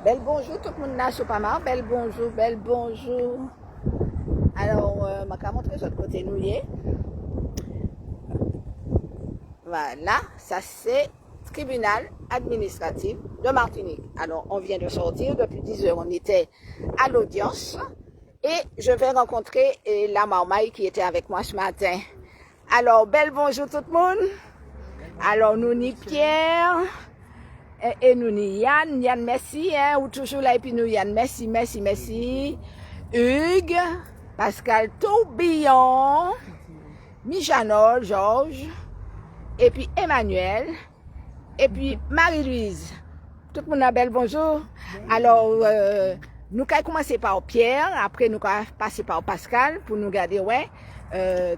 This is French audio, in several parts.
Bel bonjour tout le monde là, Sopamar. Bel bonjour, bel bonjour. Alors, je vais montrer de l'autre côté nous y est. Voilà, ça c'est tribunal administratif de Martinique. Alors, on vient de sortir, depuis 10 heures, on était à l'audience. Et je vais rencontrer la marmaille qui était avec moi ce matin. Alors, bel bonjour tout le monde. Alors, nous ni Pierre. Et nous ni Yann, Yann merci, hein, ou toujours là, et puis nous Yann merci, merci, merci. Hugues, Pascal Tourbillon, Mijanol, Georges, et puis Emmanuel, et puis Marie-Louise. Tout le monde a bel bonjour. Alors, nous allons commencer par Pierre, après nous allons passer par Pascal pour nous garder, ouais,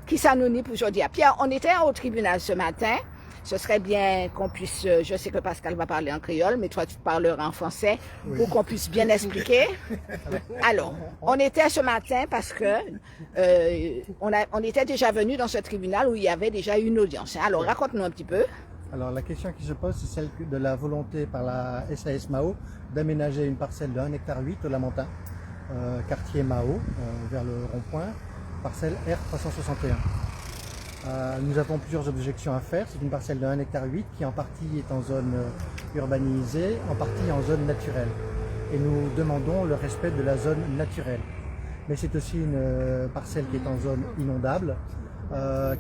qui ça nous dit pour aujourd'hui. Pierre, on était au tribunal ce matin. Ce serait bien qu'on puisse, je sais que Pascal va parler en créole, mais toi tu parleras en français pour qu'on puisse bien expliquer. Alors, on était ce matin parce que on était déjà venu dans ce tribunal où il y avait déjà une audience. Alors, raconte-nous un petit peu. Alors, la question qui se pose, c'est celle de la volonté par la SAS Mao d'aménager une parcelle de 1,8 hectare au Lamentin, quartier Mao, vers le rond-point, parcelle R361. Nous avons plusieurs objections à faire. C'est une parcelle de 1,8 hectare qui en partie est en zone urbanisée, en partie en zone naturelle. Et nous demandons le respect de la zone naturelle. Mais c'est aussi une parcelle qui est en zone inondable,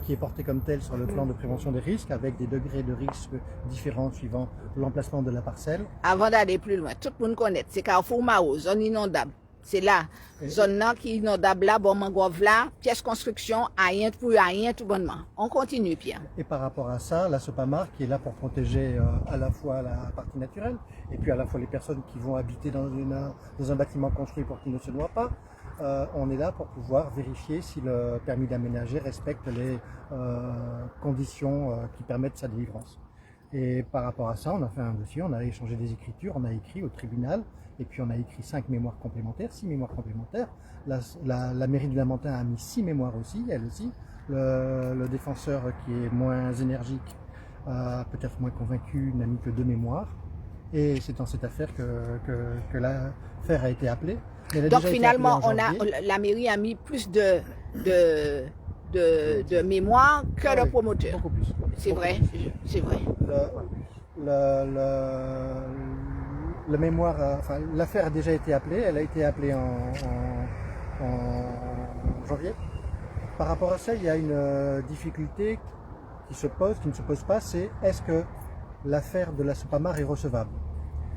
qui est portée comme telle sur le plan de prévention des risques, avec des degrés de risque différents suivant l'emplacement de la parcelle. Avant d'aller plus loin, tout le monde connaît, c'est Carrefour Mao, zone inondable. C'est là, zone là qui est inondable là, bon mangrove là, pièce construction, rien pour rien tout bonnement. On continue, Pierre. Et par rapport à ça, la Sopamar qui est là pour protéger à la fois la partie naturelle et puis à la fois les personnes qui vont habiter dans un bâtiment construit pour qu'il ne se noie pas, on est là pour pouvoir vérifier si le permis d'aménager respecte les conditions qui permettent sa délivrance. Et par rapport à ça, on a fait un dossier, on a échangé des écritures, on a écrit au tribunal, et puis on a écrit 5 mémoires complémentaires, 6 mémoires complémentaires. La mairie du Lamentin a mis 6 mémoires aussi, elle aussi. Le défenseur qui est moins énergique, peut-être moins convaincu, n'a mis que 2 mémoires. Et c'est dans cette affaire que l'affaire a été appelée. Donc finalement, la mairie a mis plus de mémoire que le promoteur. Beaucoup plus. C'est vrai, c'est vrai. La mémoire, enfin, l'affaire a déjà été appelée, elle a été appelée en janvier. Par rapport à ça, il y a une difficulté qui se pose, qui ne se pose pas, c'est est-ce que l'affaire de la Sopamar est recevable?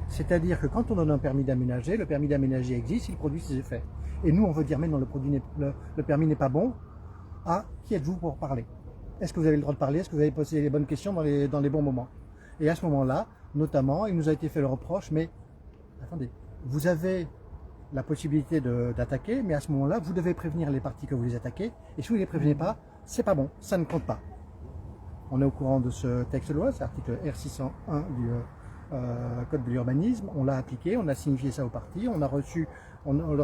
C'est-à-dire que quand on donne un permis d'aménager, le permis d'aménager existe, il produit ses effets. Et nous, on veut dire, mais non, le permis n'est pas bon. Ah, qui êtes-vous pour parler? Est-ce que vous avez le droit de parler? Est-ce que vous avez posé les bonnes questions dans les bons moments? Et à ce moment-là, notamment, il nous a été fait le reproche, mais attendez, vous avez la possibilité d'attaquer, mais à ce moment-là, vous devez prévenir les parties que vous les attaquez, et si vous ne les prévenez pas, c'est pas bon, ça ne compte pas. On est au courant de ce texte de loi, c'est l'article R601 du Code de l'urbanisme, on l'a appliqué, on a signifié ça aux parties, on leur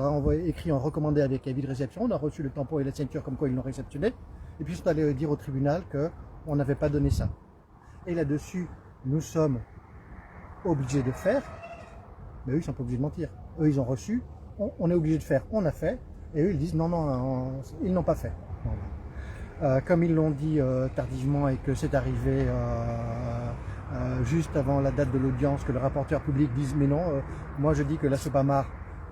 a envoyé, écrit en recommandé avec avis de réception, on a reçu le tampon et la signature comme quoi ils l'ont réceptionné, et puis ils sont allés dire au tribunal qu'on n'avait pas donné ça. Et là-dessus, nous sommes obligés de faire, mais eux ils sont pas obligés de mentir. Eux ils ont reçu, on est obligé de faire, on a fait, et eux ils disent non, ils n'ont pas fait. Comme ils l'ont dit tardivement et que c'est arrivé juste avant la date de l'audience, que le rapporteur public dise mais non, moi je dis que la Sopamar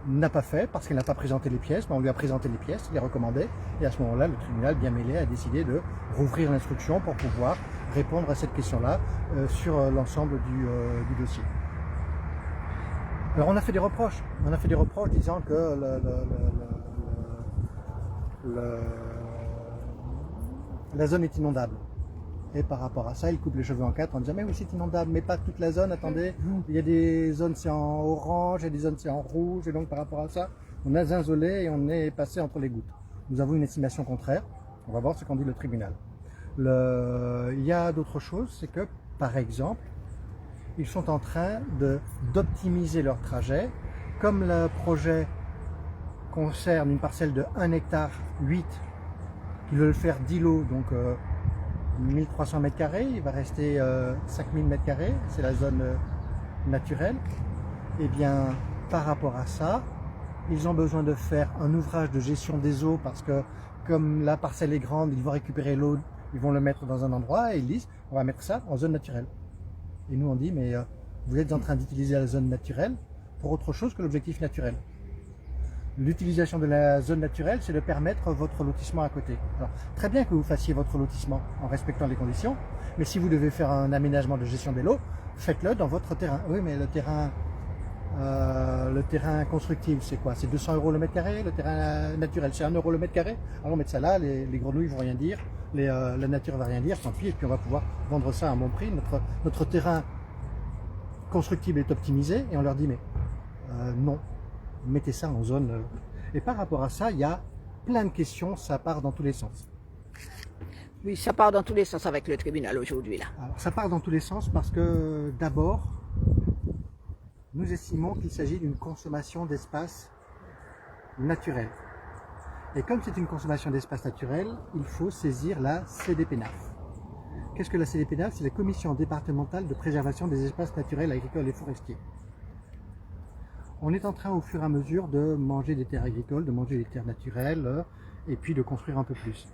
n'a pas fait parce qu'elle n'a pas présenté les pièces, mais on lui a présenté les pièces, les recommandait, et à ce moment-là, le tribunal bien mêlé a décidé de rouvrir l'instruction pour pouvoir répondre à cette question-là sur l'ensemble du dossier. Alors on a fait des reproches disant que la zone est inondable. Et par rapport à ça, il coupe les cheveux en quatre en disant mais oui c'est inondable, mais pas toute la zone, attendez, il y a des zones c'est en orange, il y a des zones c'est en rouge, et donc par rapport à ça, on a zinzolé et on est passé entre les gouttes. Nous avons une estimation contraire, on va voir ce qu'en dit le tribunal. Il y a d'autres choses, c'est que par exemple, ils sont en train d'optimiser leur trajet, comme le projet concerne une parcelle de 1,8 hectare, ils veulent faire 10 lots, donc 1300 mètres carrés, il va rester 5000 mètres carrés, c'est la zone naturelle. Eh bien, par rapport à ça, ils ont besoin de faire un ouvrage de gestion des eaux parce que comme la parcelle est grande, ils vont récupérer l'eau, ils vont le mettre dans un endroit et ils disent on va mettre ça en zone naturelle. Et nous on dit mais vous êtes en train d'utiliser la zone naturelle pour autre chose que l'objectif naturel. L'utilisation de la zone naturelle, c'est de permettre votre lotissement à côté. Alors, très bien que vous fassiez votre lotissement en respectant les conditions, mais si vous devez faire un aménagement de gestion des lots, faites-le dans votre terrain. Oui, mais le terrain constructible, c'est quoi? C'est 200 € le mètre carré. Le terrain naturel, c'est 1 € le mètre carré. Alors on met ça là, les grenouilles vont rien dire, la nature va rien dire, tant pis, et puis on va pouvoir vendre ça à un bon prix. Notre terrain constructible est optimisé, et on leur dit mais non. Mettez ça en zone. Et par rapport à ça, il y a plein de questions, ça part dans tous les sens. Oui, ça part dans tous les sens avec le tribunal aujourd'hui là. Alors, ça part dans tous les sens parce que d'abord, nous estimons qu'il s'agit d'une consommation d'espace naturel. Et comme c'est une consommation d'espace naturel, il faut saisir la CDPENAF. Qu'est-ce que la CDPENAF? C'est la Commission départementale de préservation des espaces naturels, agricoles et forestiers. On est en train au fur et à mesure de manger des terres agricoles, de manger des terres naturelles et puis de construire un peu plus.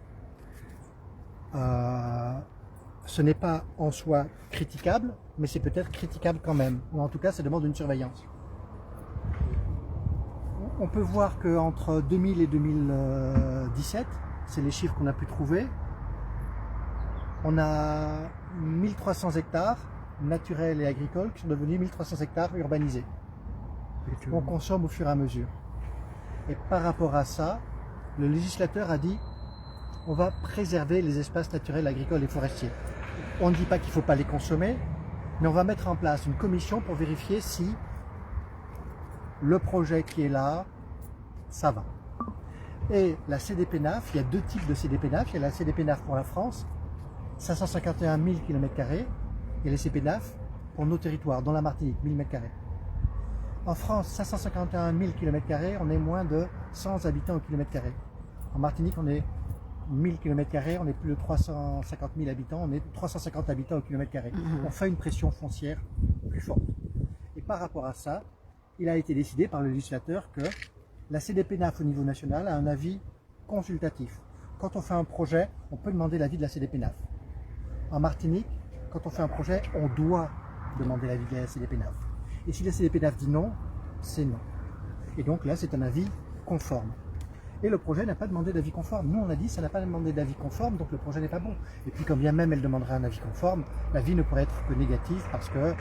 Ce n'est pas en soi critiquable, mais c'est peut-être critiquable quand même, ou en tout cas ça demande une surveillance. On peut voir qu'entre 2000 et 2017, c'est les chiffres qu'on a pu trouver, on a 1300 hectares naturels et agricoles qui sont devenus 1300 hectares urbanisés. On consomme au fur et à mesure. Et par rapport à ça, le législateur a dit on va préserver les espaces naturels, agricoles et forestiers. On ne dit pas qu'il ne faut pas les consommer, mais on va mettre en place une commission pour vérifier si le projet qui est là, ça va. Et la CDPENAF, il y a deux types de CDPENAF. Il y a la CDPENAF pour la France, 551 000 km², et les CPENAF pour nos territoires, dans la Martinique, 1000 m². En France, 551 000 km², on est moins de 100 habitants au km². En Martinique, on est 1000 km², on est plus de 350 000 habitants, on est 350 habitants au km². On fait une pression foncière plus forte. Et par rapport à ça, il a été décidé par le législateur que la CDPENAF au niveau national a un avis consultatif. Quand on fait un projet, on peut demander l'avis de la CDPENAF. En Martinique, quand on fait un projet, on doit demander l'avis de la CDPENAF. Et si la CDPENAF dit non, c'est non. Et donc là, c'est un avis conforme. Et le projet n'a pas demandé d'avis conforme. Nous, on a dit ça n'a pas demandé d'avis conforme, donc le projet n'est pas bon. Et puis, quand bien même elle demanderait un avis conforme, l'avis ne pourrait être que négatif parce que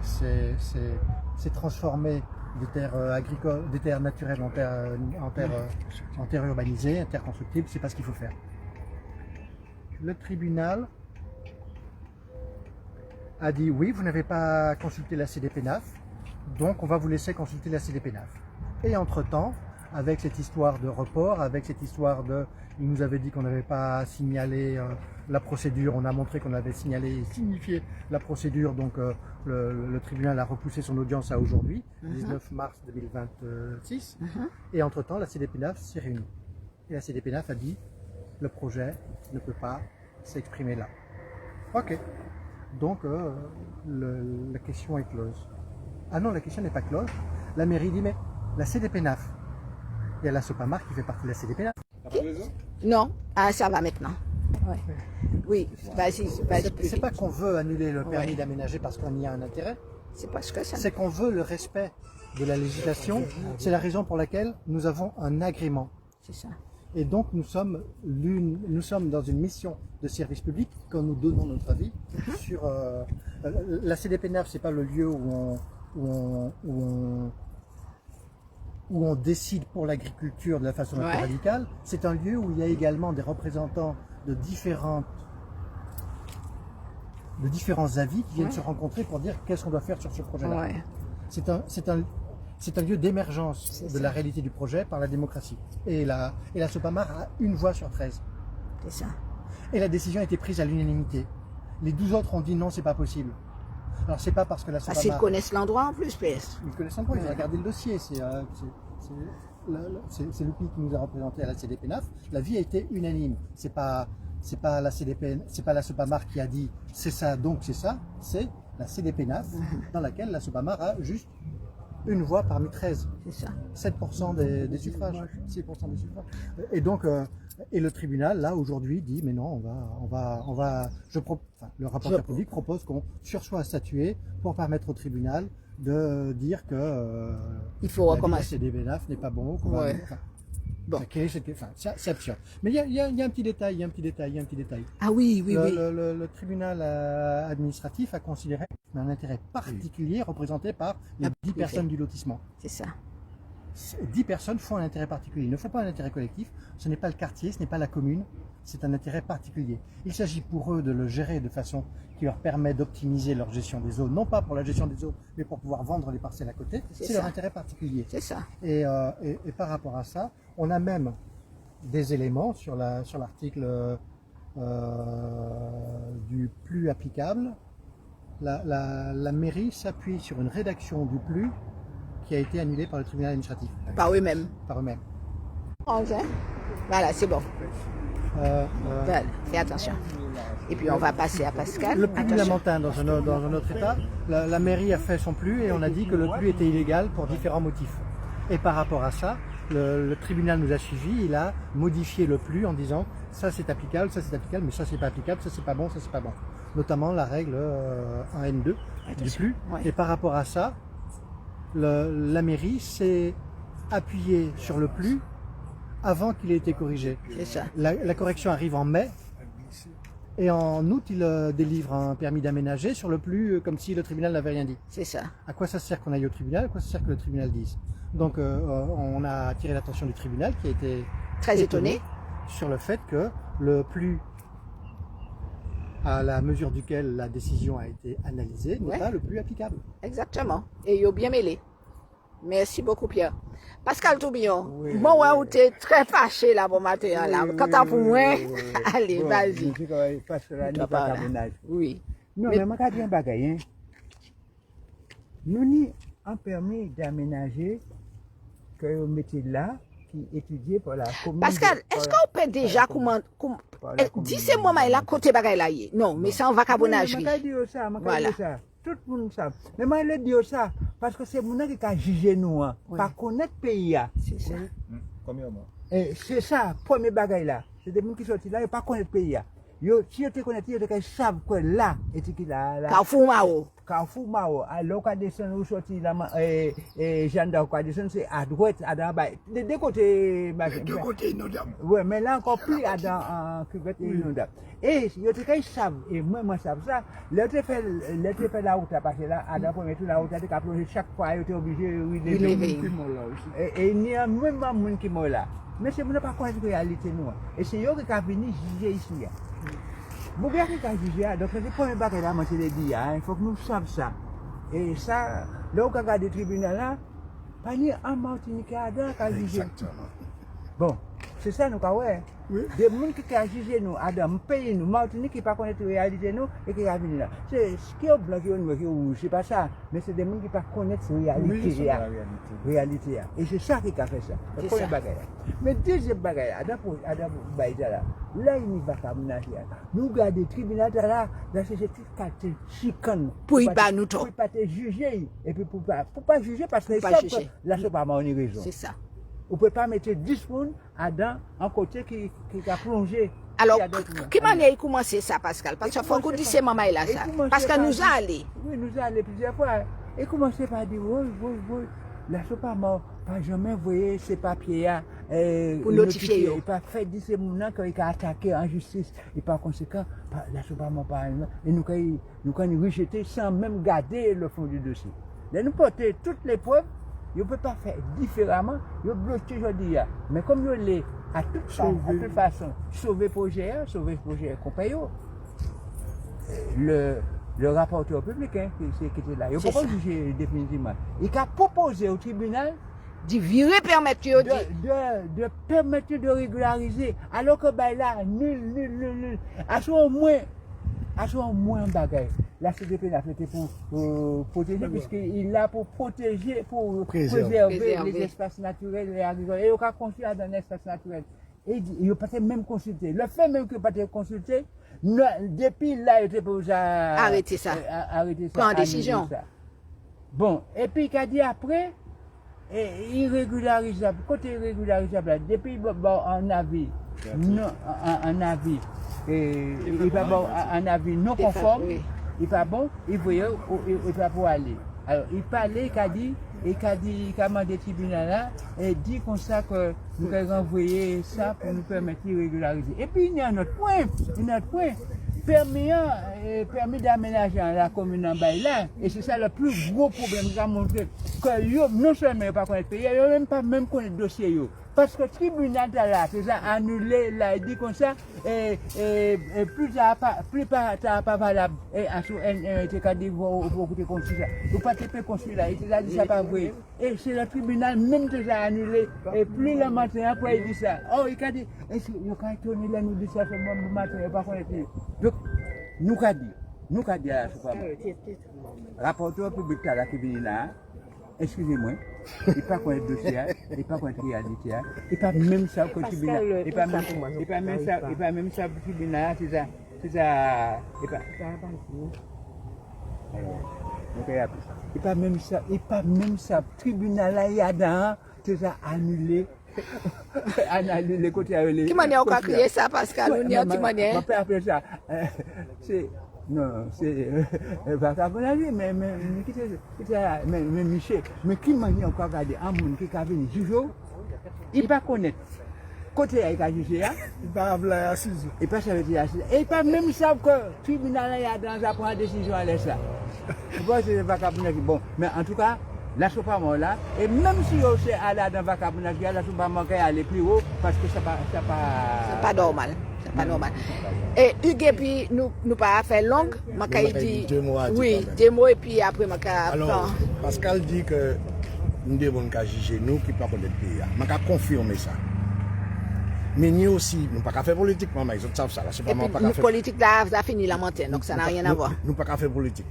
c'est transformer des terres agricoles, des terres naturelles en terres urbanisées, en terres constructibles, c'est pas ce qu'il faut faire. Le tribunal a dit oui, vous n'avez pas consulté la CDPENAF, donc on va vous laisser consulter la CDPENAF. Et entre-temps, avec cette histoire de report, avec cette histoire de... Il nous avait dit qu'on n'avait pas signalé la procédure, on a montré qu'on avait signalé et signifié la procédure, donc le tribunal a repoussé son audience à aujourd'hui, 19 mars 2026, et entre-temps la CDPENAF s'est réunie. Et la CDPENAF a dit, le projet ne peut pas s'exprimer là. Ok, donc la question est close. Ah non, la question n'est pas close, la mairie dit, mais la CDPENAF, il y a la Sopamar qui fait partie de la CDPENAF. Non, ah, ça va maintenant. Ouais. Oui, vas-y. C'est pas qu'on veut annuler le permis d'aménager parce qu'on y a un intérêt. C'est parce que ça. C'est qu'on veut le respect de la législation. C'est la raison pour laquelle nous avons un agrément. C'est ça. Et donc nous sommes dans une mission de service public quand nous donnons notre avis sur la CDPENAF. C'est pas le lieu où on décide pour l'agriculture de la façon la plus radicale. C'est un lieu où il y a également des représentants de différents avis qui viennent se rencontrer pour dire qu'est-ce qu'on doit faire sur ce projet-là. C'est un lieu d'émergence de la réalité du projet par la démocratie. Et la Sopamar a une voix sur 13. C'est ça. Et la décision a été prise à l'unanimité. Les 12 autres ont dit non, c'est pas possible. Alors c'est pas parce que la Sopamar... Parce qu'ils connaissent l'endroit en plus, PS. Ils connaissent l'endroit, ils ont regardé le dossier. C'est l'outil qui nous a représenté à la CDPENAF. L'avis a été unanime. C'est pas la Sopamar qui a dit c'est ça, donc c'est ça. C'est la CDPENAF dans laquelle la Sopamar a juste une voix parmi 13. C'est ça. 7% des suffrages, 6% des suffrages. Et donc, et le tribunal, là, aujourd'hui, dit, mais non, le rapporteur public propose qu'on sursoit à statuer pour permettre au tribunal de dire que il faut recommencer. Des bénafs n'est pas bon. Ouais. Bon. C'est absurde. Mais il y a un petit détail, Ah oui. Le tribunal administratif a considéré un intérêt particulier représenté par les 10 personnes du lotissement. C'est ça. 10 personnes font un intérêt particulier. Ils ne font pas un intérêt collectif. Ce n'est pas le quartier, ce n'est pas la commune. C'est un intérêt particulier. Il s'agit pour eux de le gérer de façon qui leur permet d'optimiser leur gestion des eaux, non pas pour la gestion des eaux, mais pour pouvoir vendre les parcelles à côté. C'est leur intérêt particulier. C'est ça. Et par rapport à ça, on a même des éléments sur l'article du plus applicable. La mairie s'appuie sur une rédaction du plus qui a été annulée par le tribunal administratif. Par eux-mêmes. Par eux-mêmes. Voilà, c'est bon. Voilà, fais attention. Et puis on va passer à Pascal. Le plus lamentin dans un autre état, la mairie a fait son plus et on a dit que le plus était illégal pour différents motifs. Et par rapport à ça, le tribunal nous a suivis, il a modifié le plus en disant ça c'est applicable, mais ça c'est pas applicable, ça c'est pas bon, ça c'est pas bon. Notamment la règle 1N2 du plus. Ouais. Et par rapport à ça, la mairie s'est appuyée sur le plus avant qu'il ait été corrigé. C'est ça. La correction arrive en mai et en août il délivre un permis d'aménager sur le plus comme si le tribunal n'avait rien dit. C'est ça. À quoi ça sert qu'on aille au tribunal? À quoi ça sert que le tribunal dise? Donc on a attiré l'attention du tribunal qui a été très étonné sur le fait que le plus à la mesure duquel la décision a été analysée n'est pas le plus applicable. Exactement. Et ils ont bien mêlé. Merci beaucoup, Pierre. Pascal Tourbillon, moi, où tu es très fâché là, bon matin, là. Quand t'as pour moi, allez, vas-y. Oui. Non, mais moi, je dis nous ni un permis d'aménager que vous mettez là, qui étudié pour la commune. Pascal, est-ce qu'on peut déjà comment dis ces moments là côté bagay là non, mais c'est en vagabondage. Voilà. Tout le monde sait. Mais moi, je dis ça parce que c'est mon qui a jugé nous, pas connaître le pays. C'est ça. Combien mois? C'est ça, premier bagay là. C'est des gens qui sont là et pas connaître le pays. Si tu connais, tu savent que là, et tu là. Carrefour Mao. Carrefour Mao. Alors, quand descend ou sorti là, gendarme, quand descend, c'est à droite, à droite. Des deux côtés, des deux côtés inondables. Oui, mais là encore plus à dans cuvette inondable. Et ils savent, et moi, je sais ça. Là, tu fais la route à passer là, à dans premier tour, la route à plongé chaque fois, tu es obligé de lever. Et il y a même pas de monde qui est là. Mais c'est ne pas connaître la réalité nous. Et c'est eux qui sont venus juger ici. Vous bien qui ont jugé, donc c'est le premier bagage là, moi je l'ai dit, il faut que nous sachions ça. Et ça, là où on regarde le tribunal là, pas ni en Martinique qui a jugé. Exactement. Bon, c'est ça nous avons. Oui. Des gens qui ont jugé nous, à un pays, nous, Martinique qui ne pas connaître la réalité nous et qui ont venu là. C'est ce qui est bloqué au niveau, c'est pas ça, mais c'est des gens qui ne pas connaître la réalité. Réalité. Et c'est ça qui a fait ça. Le premier bagage. Mais deuxième bagage, là, il n'y va pas menacer. Nous regardons le tribunal là, c'est cette carte chicane. Pour y pas nous tout. Pour pas te juger. Et puis pour pas juger parce que là, c'est pas ma raison. C'est ça. Vous ne pouvez pas mettre 10 personnes à un côté qui a plongé. Alors, qui manière commencer ça, Pascal? Parce qu'il faut qu'on dise ces mamans là, ça. Parce que nous allons. Oui, nous allons plusieurs fois. Et commencez par dire, oui. Là, ce n'est pas mort. Pas jamais envoyer ces papiers pour notifier. Il pas fait 10 personnes qui ont attaqué en justice. Et par conséquent, là, ce n'est pas mort. Et nous avons rejeté sans même garder le fond du dossier. Là, nous portons toutes les preuves. Ils ne peuvent pas faire différemment, ils bloquent aujourd'hui. Mais comme ils l'ont à toute façon, sauver le projet compagnon. Le rapporteur public qui était là, il ne peut pas juger définitivement. Il a proposé au tribunal de virer permettre de permettre de régulariser, alors que là, nul. À ce moins un bagage. La CDP l'a fait pour protéger, puisqu'il l'a pour protéger, pour préserver les espaces naturels et agricoles. Et il a construit dans un espace naturel. Et il n'a pas même consulté. Le fait même qu'il n'a pas consulté, depuis là, il était pour arrêter ça. Arrêter ça. Prendre décision. Bon, et puis qu'a dit après, irrégularisable, côté irrégularisable, depuis un avis, non, un avis, il va bon, un avis non conforme, il va bon, il va pour aller. Alors, il parlait, qu'a demandé tribunal là, et dit comme ça que nous allons renvoyer ça pour nous permettre d'irrégulariser. Et puis, il y a un autre point, permis d'aménager la commune en bas là, et c'est ça le plus gros problème qui a montré que non seulement pas connaître le pays, ils même pas même connaître le dossier. Parce que le tribunal là, c'est ça annulé, là, il dit comme ça, et plus pas valable, et à ce qu'à dire, vous construire ça. Vous pas te construire là, il a dit ça pas vrai. Et c'est le tribunal même qui a annulé, et plus le matin après il dit ça. Oh, il a dit, est-ce qu'il a tourné là, nous dit ça, c'est bon, le matin, il pas connaître. Donc, nous a dit à la Soupama, rapporteur public là qui vient là, excusez-moi, il pas connaître le dossier, il pas connaître la réalité, il pas même ça que le tribunal, il pas même ça que le tribunal, c'est ça, il pas même ça, le tribunal là, il y a dans, c'est ça, annulé. Annulé côté annulé. Qui manière on a créé ça, Pascal? On y a qui manière? On peut appeler ça, c'est. Non, c'est vacabonage, mais Michel, mais qui m'a dit encore regarder un monde qui a venu juger, il pas connaître. Côté il a jugé, Il va avoir assise. il pas savoir dire assise. Et il pas même savent que le tribunal a dans sa prendre décision à l'aise là. Je pense que c'est vacabonage. Bon, mais en tout cas, la Soupama là, et même si on sait aller dans le vacabonage, la Soupama qui aller plus haut parce que ça pas normal. C'est pas normal. Et Hugues, et puis nous pas faire longue, je dit oui, 2 mots et puis après alors, Pascal dit que nous devons juger nous qui ne pas connaître le pays. Je confirmer ça. Mais nous aussi, nous ne pouvons pas faire politique, maman, ils savent ça. Et puis, nous politique là, ça finit la montée, donc ça n'a rien à voir. Nous ne pouvons pas faire politique.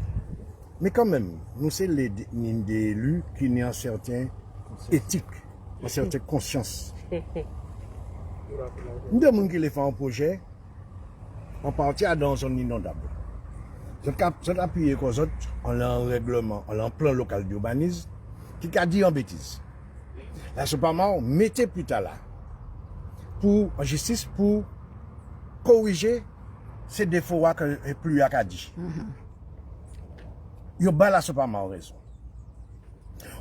Mais quand même, nous sommes des élus qui ont une certaine éthique, une certaine conscience. Nous devons qu'ils fassent un projet en partie dans une zone inondable. Vous appuyez aux autres en un règlement, en un plan local d'urbanisme qui a dit en bêtise. La Soupama, mettez plus tard là en justice pour corriger ces défauts que plus a dit. Yo ba la Soupama en raison.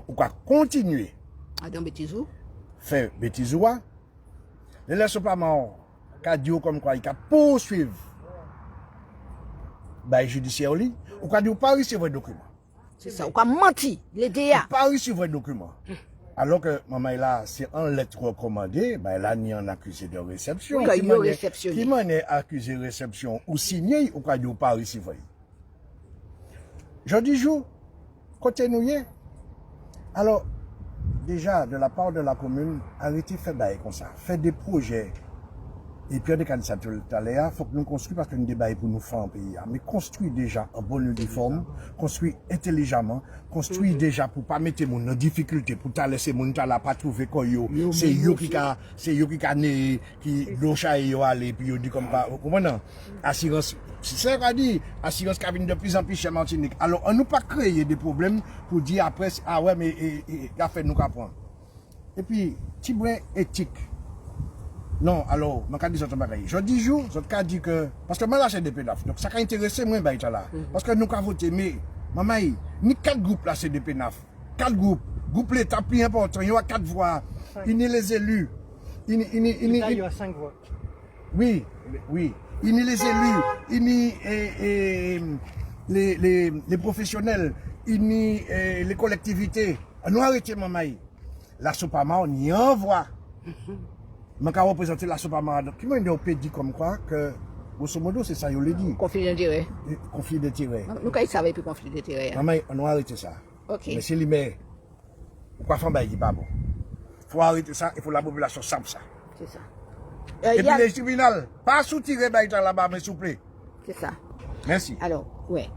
Ou quoi continuer à faire bêtisou. Faire bêtisou. La Soupama a dit comme quoi il a poursuivre bah judiciaire li, ou quoi dit ou pas recevoir document. C'est ça, ou quoi menti, les DA. Pas recevoir document. Alors que maman là, c'est en lettre recommandée, bah elle a ni en accusé de réception. Qui m'en est accusé de réception ou signé ou quoi dit ou pas recevoir. Je dis jour, côté nous y est. Alors, déjà, de la part de la commune, arrêtez de faire comme ça. Faire des projets. Et puis, des candidats tout à l'heure, il faut que nous construisons parce que nous débattons pour nous faire un pays. Mais construire déjà en bonne uniforme, construire intelligemment, construire déjà pour ne pas mettre mon en difficulté, pour ne laisser mon temps là pas trouver quoi yo. C'est yo qui a né, qui l'ocha yo aller, puis yo dit comme ça. Vous comprenez? Assurance. C'est ça qu'on dit, assurance qui vient de plus en plus chez Martinique. Alors, on ne peut pas créer des problèmes pour dire après, ah ouais, mais il a fait nous qu'apprendre. Et puis, petit point éthique. Non, alors, je dis ça. Je dis jour, je dis que, parce que moi là c'est des PNAF, donc ça a intéressé moi, là. Parce que nous avons voté, mais, maman, ni 4 groupes là c'est des PNAF. 4 groupes. Groupe l'État plus important, il y a 4 voix. Il y a les élus. Il y a 5 voix. Oui. Il y a les élus, il y a les professionnels, il y a les collectivités. Nous arrêtons, maman. La Soupama, on y envoie. Je vais représenter la Soupama. Qui m'a dit comme quoi que, grosso modo, c'est ça, il l'a dit. Conflit d'intérêt. Conflit d'intérêt. Nous, quand ils savaient plus conflit d'intérêt. Maman, on doit arrêter ça. Ok. Mais si les maires, pourquoi faire ça, il pas bon. Il faut arrêter ça, il faut la population sache ça. C'est ça. Et puis les tribunaux, pas soutirer là-bas, mais s'il vous plaît. C'est ça. Merci. Alors, oui.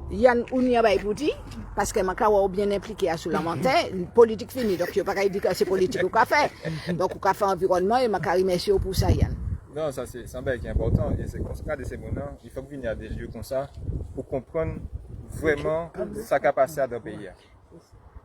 Yann Ounia Baïpouti, parce que Makawa est bien impliqué sur la montée, politique finie, donc je ne peux pas dire que c'est politique qu'on fait. Donc on fait environnement et Makari merci pour ça, Yann. Non, ça c'est un bail qui est important et c'est consacré de ces moments. Il faut que venir à des lieux comme ça pour comprendre vraiment sa capacité dans le pays.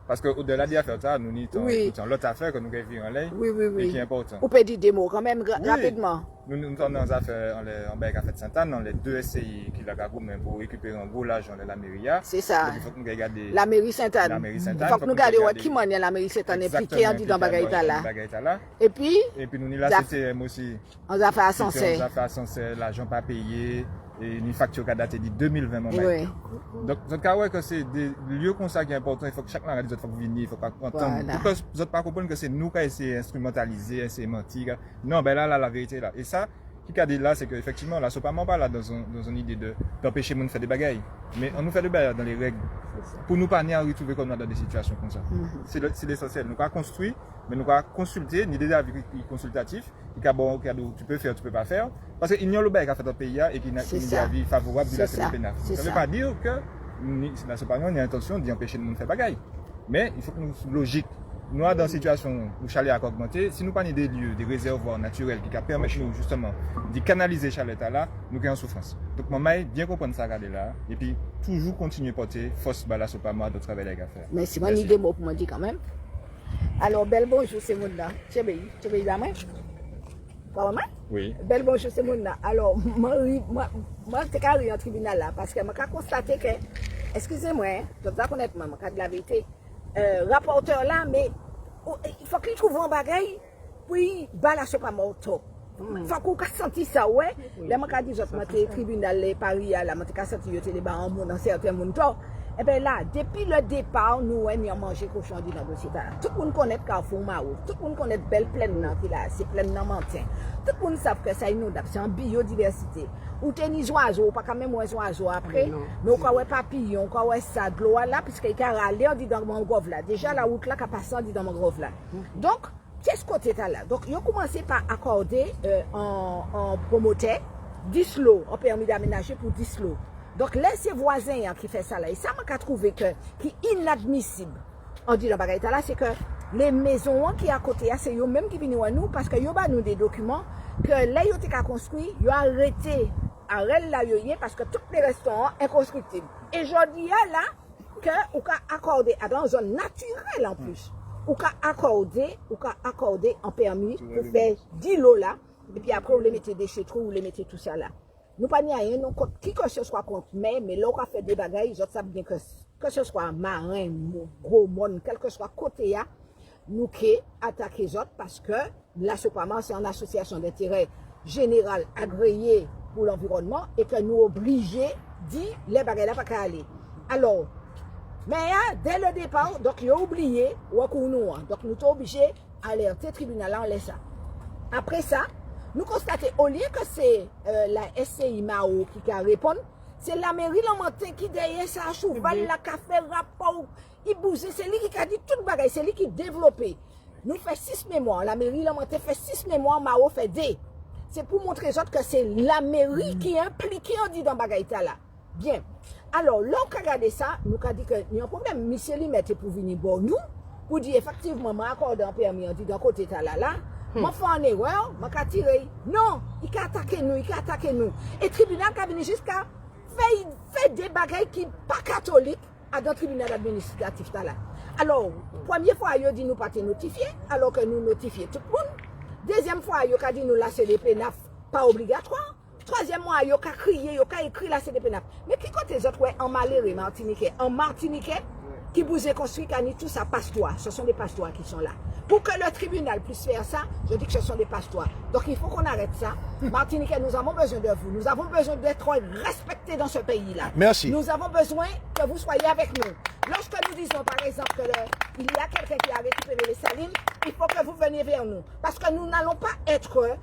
Parce qu'au-delà des affaires, ça, nous avons l'autre affaire que nous avons vu en ligne et qui est important. Vous pouvez dire des mots quand même rapidement. Nous sommes dans les affaires en Café Sainte-Anne, dans les 2 SCI qui la même pour récupérer un gros l'argent de la mairie. C'est ça. Il faut que nous regardions la mairie Sainte-Anne. Il faut que nous regardions qui m'a la mairie Sainte-Anne impliquée en dit dans Bagaïta là. Et puis nous la CCM aussi. On a fait à Sancerre. On a fait à Sancerre, l'argent pas payé. Et une facture qui a daté de 2020. Oui. Donc, vous savez que c'est des lieux comme ça qui est important. Il faut que chaque langue des autres faut venir, il faut pas entendre. Voilà. Vous n'avez pas compris que c'est nous qui essayons d'instrumentaliser, essayer de mentir. Non, ben là, la vérité est là. Et ça, ce qui a dit là, c'est qu'effectivement, là, ce n'est pas là dans une idée d'empêcher de faire des bagailles. Mais on nous fait des bagailles dans les règles. Pour nous pas à retrouver comme dans des situations comme ça. C'est l'essentiel. Nous avons construit, mais nous avons consulté, ni des avis consultatifs. Tu peux faire, tu peux pas faire. Parce qu'il y a le bail qui a fait dans le pays et qui n'a pas des avis favorables de la CDPNAF. Ça ne veut pas dire que la Sopamon a l'intention d'empêcher de nous faire bagaille. Mais il faut que nous soyons logiques. Nous, dans une situation où le chalet a augmenté, si nous pas des lieux, des réservoirs naturels qui permettent nous justement de canaliser le chalet là, nous sommes en souffrance. Donc, maman, bien comprendre ça là, et puis toujours continuer à porter force à la Sopamon à d'autres travail à faire. Mais c'est moi des mots pour me dire quand même. Alors, bel bonjour, c'est mon là. Tu es là, comment? Oui. Bel bonjour, c'est mon là. Alors, moi, c'est carré en tribunal là, parce que je constaté que, excusez-moi, je dois connaître je de la vérité, rapporteur là, mais il faut qu'il trouve un bagage pour y balancer pas morto. Il faut qu'on senti ça, ouais. Là, je dis que le tribunal de Paris, là, je senti que les barres dans certains mondes. Et bien là, depuis le départ, nous avons mangé cochon dans le dossier. Tout le monde connaît Carrefour Mao, tout le monde connaît Belle Plaine, c'est Plaine Nantin. Tout le monde sait que ça c'est en biodiversité. Ou tennis oiseaux, pas quand même moins oiseaux après, mais on a papillon, on a ça, de l'eau là, puisqu'il y a râlé, on dit dans mon grove là. Déjà la route là, qui a passé, on dit dans mon grove là. Donc, c'est ce côté-là. Donc, ils ont commencé par accorder en promoteur 10 lots, en permis d'aménager pour 10 lots. Donc, là, c'est voisins qui fait ça là. Et ça, m'a trouvé que, qui est inadmissible, on dit dans Bagaïta là, c'est que les maisons qui sont à côté, c'est eux même qui viennent à nous, parce que ils ont nous des documents, que là, ils ont construit, ils ont arrêté, là, parce que tous les restaurants sont inconstructibles. Et je dis là, que, on a accordé, dans une zone naturelle en plus, on a accordé en permis pour faire 10 lots là, et puis après, on les mettait des chétrous, on les mettait tout ça là. Nous pas rien, non, qui que ce soit contre mais là, on a fait des bagailles, ils savent bien que ce soit marin, gros monde, quel que soit côté, nous qui attaquons les autres parce que la Sopamon, c'est une association d'intérêt général agréée pour l'environnement et que nous obligés dit les bagailles là pas qu'à aller. Alors, mais dès le départ, donc ils ont oublié, donc nous sommes obligés d'alerter le tribunal, on laisse ça. Après ça, nous constatons, au lieu que c'est la SCI Mao qui répond, c'est la mairie Lamantin qui derrière ça, cheval, la café, rapport, il bouge, c'est lui qui a dit tout le bagage, c'est lui qui a développé. Nous faisons 6 mémoires, la mairie Lamantin fait 6 mémoires, Mao fait 2. C'est pour montrer aux autres que c'est la mairie qui est impliquée, on dit dans Bagaïta là. Bien. Alors, là, on a regardé ça, nous avons dit qu'il y a un problème, monsieur Limette pour venir pour nous, pour dire effectivement, je m'accorde un permis, on dit d'un côté là. Moi, je fais en erreur, je vais tirer. Non, il a attaqué nous, Et le tribunal qui a venu jusqu'à faire des bagailles qui ne sont pas catholiques à dans le tribunal administratif là. Alors, première fois, il a dit nous pas te notifier, alors que nous notifions tout le monde. Deuxième fois, il a dit nous la CDPNAF pas obligatoire. Troisième fois, il a crié, il a écrit la CDPNAF. Mais qui compte les autres en malheureux Martiniquais? En Martiniquais, qui vous est construit, tout ça pastois. Ce sont des pastois qui sont là. Pour que le tribunal puisse faire ça, je dis que ce sont des pastois. Donc il faut qu'on arrête ça. Martiniquais, nous avons besoin de vous. Nous avons besoin d'être respectés dans ce pays-là. Merci. Nous avons besoin que vous soyez avec nous. Lorsque nous disons par exemple qu'il y a quelqu'un qui a récupéré les salines, il faut que vous veniez vers nous. Parce que nous n'allons pas être,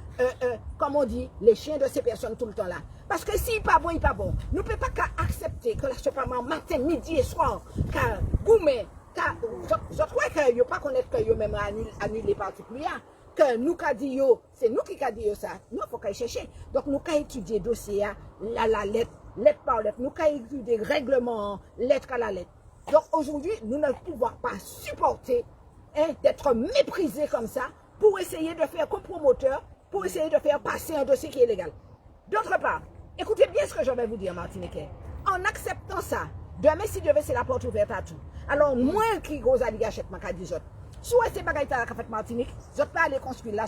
comme on dit, les chiens de ces personnes tout le temps là. Parce que s'il n'est pas bon, il n'est pas bon. Nous ne pouvons pas accepter que la Sopamon matin, midi et soir, car Goumé, je crois qu'il n'y a pas connaître que yo même annulé particulier. Que nous qu'a dit yo, c'est nous qui qu'a dit yo ça. Nous, il faut qu'on chercher. Donc, nous qu'a étudié le dossier, la lettre par lettre. Nous qu'a étudié le règlement, lettre à la lettre. Donc, aujourd'hui, nous ne pouvons pas supporter d'être méprisés comme ça pour essayer de faire comme promoteur, pour essayer de faire passer un dossier qui est légal. D'autre part, écoutez bien ce que je vais vous dire, Martiniquais. En acceptant ça, Demain, si Dieu veut, c'est la porte ouverte à tout. Alors, moi qui gros alligachette, ma dit autres. Si vous avez bagaille à la fait Martinique, vous pas aller construire là,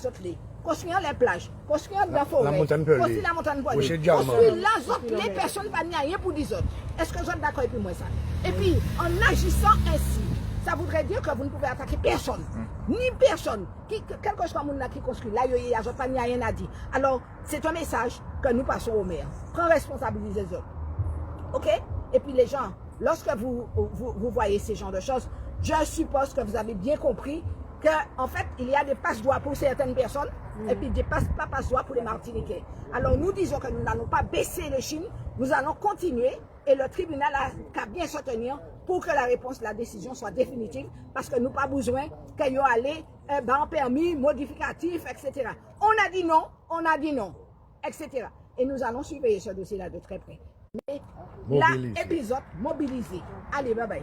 construire les plages, construire la forêt, construire la montagne pour construire là, les personnes pas rien pour les autres. Est-ce que vous êtes d'accord avec moi ça? Et puis, en agissant ainsi, ça voudrait dire que vous ne pouvez attaquer personne, ni personne, quel que soit le monde qui construit là, il n'y a rien à dire. Alors, c'est un message que nous passons au maire. Prends responsabilité les autres. OK? Et puis les gens, lorsque vous voyez ces genres de choses, je suppose que vous avez bien compris qu'en fait, il y a des passe-droits pour certaines personnes et puis des pas passe-droits pour les Martiniquais. Alors nous disons que nous n'allons pas baisser les chines, nous allons continuer et le tribunal a bien se tenir pour que la réponse, la décision soit définitive parce que nous n'avons pas besoin qu'il y ait allé en permis, modificatif, etc. On a dit non, etc. Et nous allons surveiller ce dossier-là de très près. Mais l'épisode mobilisé. Allez, bye bye.